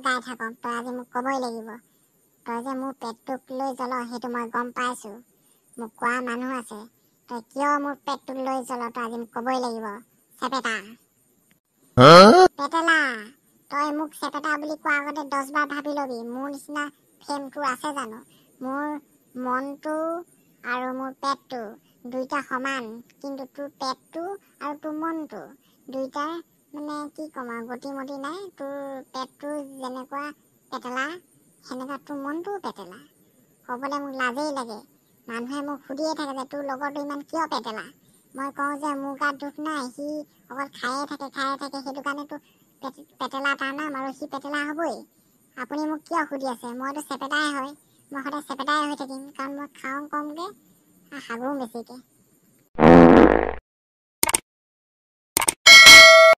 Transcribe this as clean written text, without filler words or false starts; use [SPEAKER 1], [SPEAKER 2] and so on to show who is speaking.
[SPEAKER 1] গাই থাকক, তই আজি মোক ক'বই লাগিব। তই যে মোৰ পেটটোক লৈ জ্বল সেইটো মই গম পাইছোঁ, মোক কোৱা মানুহ আছে। তই কিয় মোৰ পেটটোক লৈ জ্বল তই আজি মোক ক'বই লাগিব। চেপেটা পেটেলা, তই মোক চেপেটা বুলি কোৱাৰ আগতে 10 বাৰ ভাবি ল'বি। মোৰ নিচিনা ফেমটো আছে জানো? মোৰ মনটো আৰু মোৰ পেটটো দুইটা সমান, কিন্তু তোৰ পেটটো আৰু তোৰ মনটো দুইটাৰ মানে কি ক'ম আৰু গতিমতি নাই। তোৰ পেটটো যেনেকুৱা পেটেলা সেনেকুৱা তোৰ মনটোও পেটেলা। ক'বলৈ মোক লাজেই লাগে। মানুহে মোক সুধিয়ে থাকে যে তোৰ লগৰটো ইমান কিয় পেটেলা। মই কওঁ যে মোৰ গাত দুখ নাই, সি অকল খায়ে থাকে, সেইটো কাৰণেতো পেটেলা তাৰ নাম, আৰু সি পেটেলা হ'বই। আপুনি মোক কিয় সুধি আছে? মইতো চেপেটাই হয়, মই সদায় চেপেটাই হৈ থাকিম, কাৰণ মই খাওঁ কমকৈ আৰু হাগোঁ বেছিকৈ।